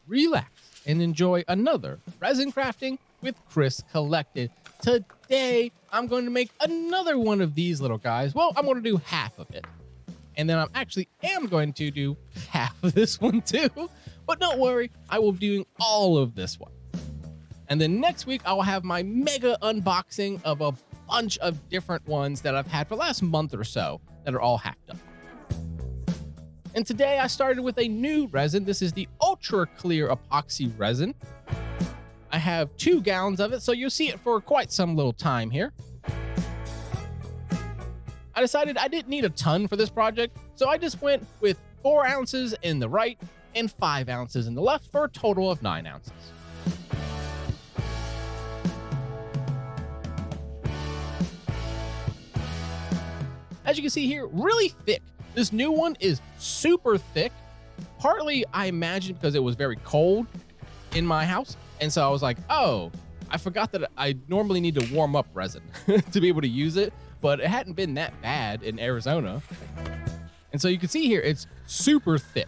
relax, and enjoy another resin crafting with Chris Collected. Today, I'm going to make another one of these little guys. Well, I'm going to do half of it. And then am going to do half of this one too. But don't worry, I will be doing all of this one. And then next week, I will have my mega unboxing of a bunch of different ones that I've had for the last month or so that are all half done. And today I started with a new resin. This is the Ultra Clear Epoxy Resin. I have 2 gallons of it, so you'll see it for quite some little time here. I decided I didn't need a ton for this project, so I just went with 4 ounces in the right and 5 ounces in the left for a total of 9 ounces. As you can see here, really thick. This new one is super thick. Partly, I imagine because it was very cold in my house. And so I was like, oh, I forgot that I normally need to warm up resin to be able to use it. But it hadn't been that bad in Arizona. And so you can see here, it's super thick.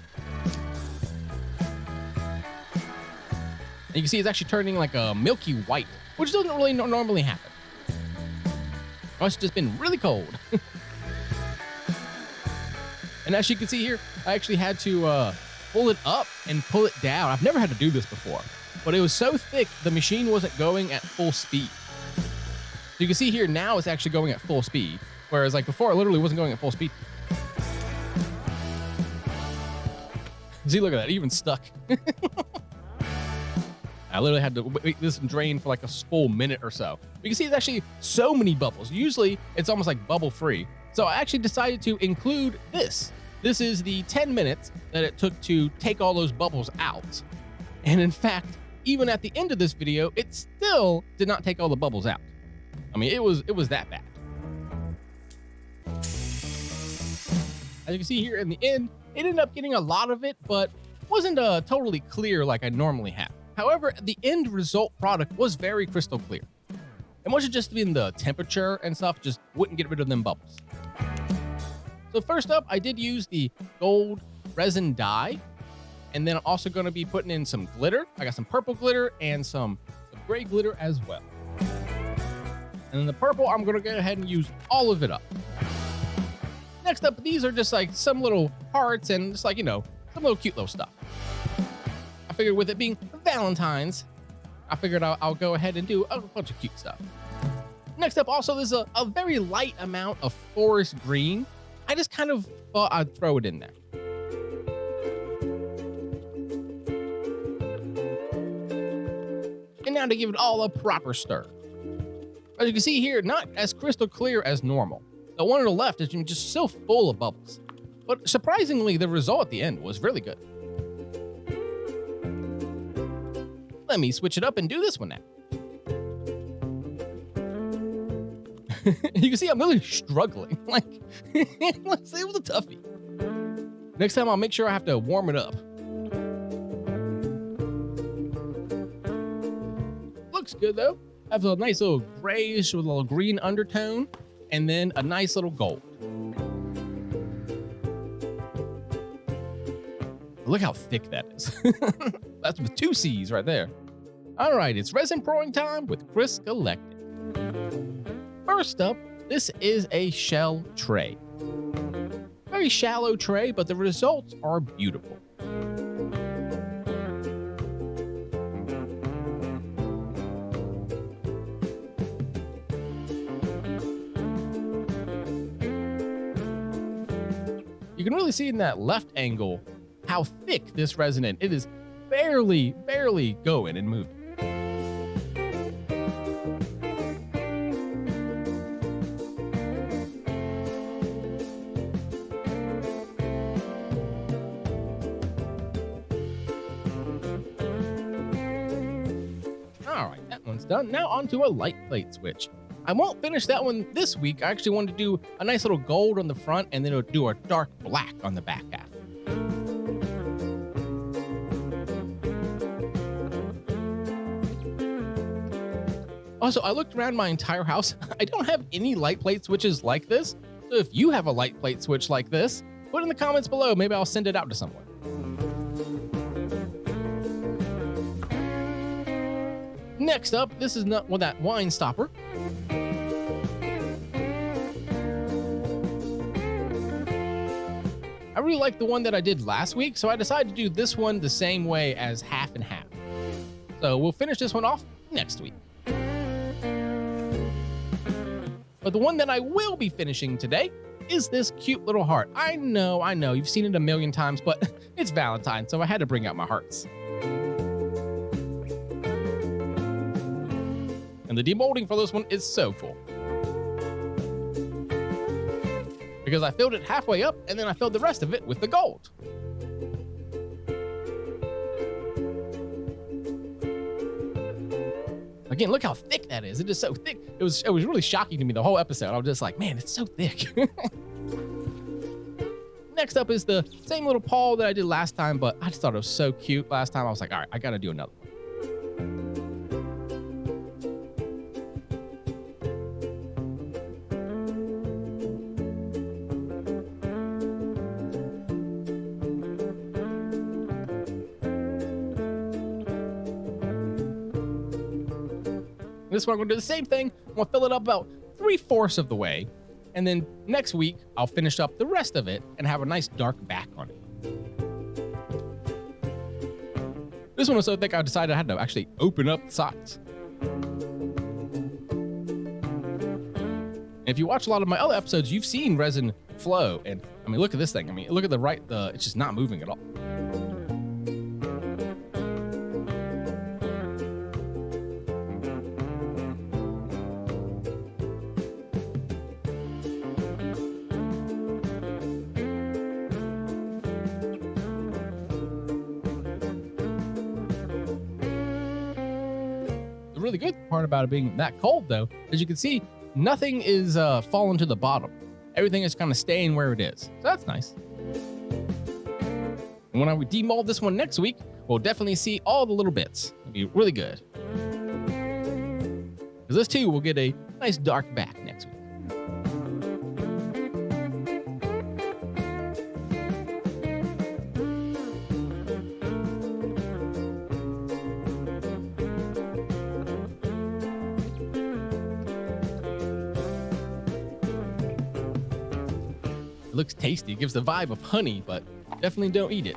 And you can see it's actually turning like a milky white, which doesn't really normally happen. Oh, it's just been really cold. And as you can see here, I actually had to pull it up and pull it down. I've never had to do this before, but it was so thick, the machine wasn't going at full speed. So you can see here now it's actually going at full speed, whereas like before, it literally wasn't going at full speed. See, look at that, it even stuck. I literally had to wait this and drain for like a full minute or so. You can see it's actually so many bubbles. Usually it's almost like bubble free. So I actually decided to include this. This is the 10 minutes that it took to take all those bubbles out. And in fact, even at the end of this video, it still did not take all the bubbles out. I mean, it was that bad. As you can see here in the end, it ended up getting a lot of it, but wasn't totally clear like I normally have. However, the end result product was very crystal clear. It must have just been the temperature and stuff, just wouldn't get rid of them bubbles. So first up, I did use the gold resin dye, and then I'm also going to be putting in some glitter. I got some purple glitter and some gray glitter as well. And then the purple, I'm going to go ahead and use all of it up. Next up, these are just like some little hearts and just like, you know, some little cute little stuff. I figured with it being Valentines, I figured I'll go ahead and do a bunch of cute stuff. Next up, also, there's a very light amount of forest green. I just kind of thought I'd throw it in there. And now to give it all a proper stir. As you can see here, not as crystal clear as normal. The one on the left is just so full of bubbles. But surprisingly, the result at the end was really good. Let me switch it up and do this one now. You can see I'm really struggling. Like, it was a toughie. Next time I'll make sure I have to warm it up. Looks good though. I have a nice little grayish with a little green undertone, and then a nice little gold. Look how thick that is. That's with 2 C's right there. All right, it's resin pouring time with Chris Collected. First up, this is a shell tray. Very shallow tray, but the results are beautiful. You can really see in that left angle how thick this resin is. It is barely going and moving. All right, that one's done. Now onto a light plate switch. I won't finish that one this week. I actually wanted to do a nice little gold on the front and then do a dark black on the back half. Also, I looked around my entire house. I don't have any light plate switches like this. So if you have a light plate switch like this, put it in the comments below. Maybe I'll send it out to someone. Next up, this is not that wine stopper. I really like the one that I did last week, so I decided to do this one the same way as half and half. So we'll finish this one off next week. But the one that I will be finishing today is this cute little heart. I know, you've seen it a million times, but it's Valentine, so I had to bring out my hearts. And the demolding for this one is so cool, because I filled it halfway up and then I filled the rest of it with the gold. Again, look how thick that is. It is so thick. It was really shocking to me the whole episode. I was just like, man, it's so thick. Next up is the same little paw that I did last time, but I just thought it was so cute last time. I was like, all right, I got to do another one. This one, I'm gonna do the same thing. I'm gonna fill it up about 3/4 of the way. And then next week, I'll finish up the rest of it and have a nice dark back on it. This one was so thick, I decided I had to actually open up the sides. If you watch a lot of my other episodes, you've seen resin flow. And I mean, look at this thing. I mean, look at it's just not moving at all. The really good part about it being that cold, though, as you can see, nothing is falling to the bottom. Everything is kind of staying where it is. So that's nice. And when I demold this one next week, we'll definitely see all the little bits. It'll be really good. Because this too will get a nice dark back next week. It looks tasty. It gives the vibe of honey, but definitely don't eat it.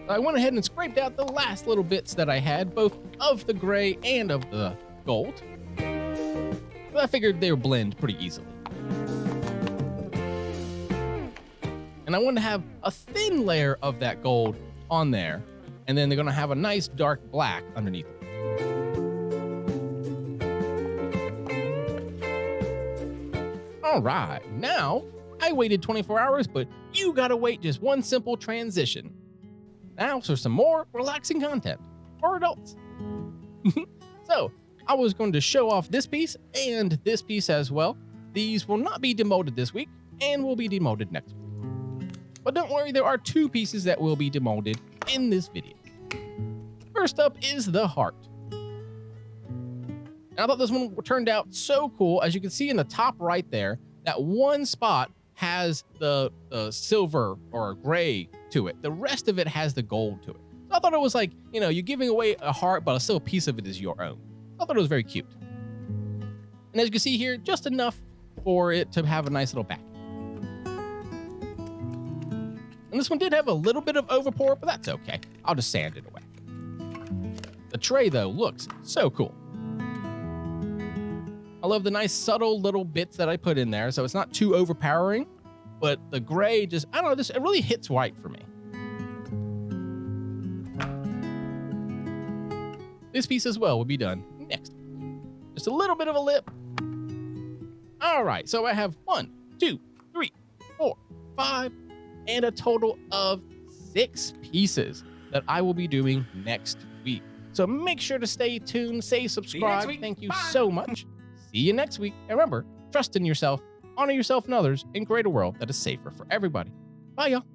I went ahead and scraped out the last little bits that I had, both of the gray and of the gold. But I figured they would blend pretty easily. And I wanted to have a thin layer of that gold on there, and then they're going to have a nice dark black underneath it. All right, now I waited 24 hours, but you gotta wait just one simple transition. Now for some more relaxing content for adults. So I was going to show off this piece and this piece as well. These will not be demolded this week and will be demolded next week. But don't worry, there are two pieces that will be demolded in this video. First up is the heart. And I thought this one turned out so cool. As you can see in the top right there, that one spot has the silver or gray to it. The rest of it has the gold to it. So I thought it was like, you know, you're giving away a heart, but still a piece of it is your own. I thought it was very cute. And as you can see here, just enough for it to have a nice little back. And this one did have a little bit of overpour, but that's okay. I'll just sand it away. The tray, though, looks so cool. I love the nice subtle little bits that I put in there, so it's not too overpowering, but the gray just, I don't know, it really hits right for me. This piece as well will be done next. Just a little bit of a lip. All right, so I have 1, 2, 3, 4, 5, and a total of 6 pieces that I will be doing next week. So make sure to stay tuned, say subscribe. Thank you so much. See you next week. And remember, trust in yourself, honor yourself and others, and create a world that is safer for everybody. Bye, y'all.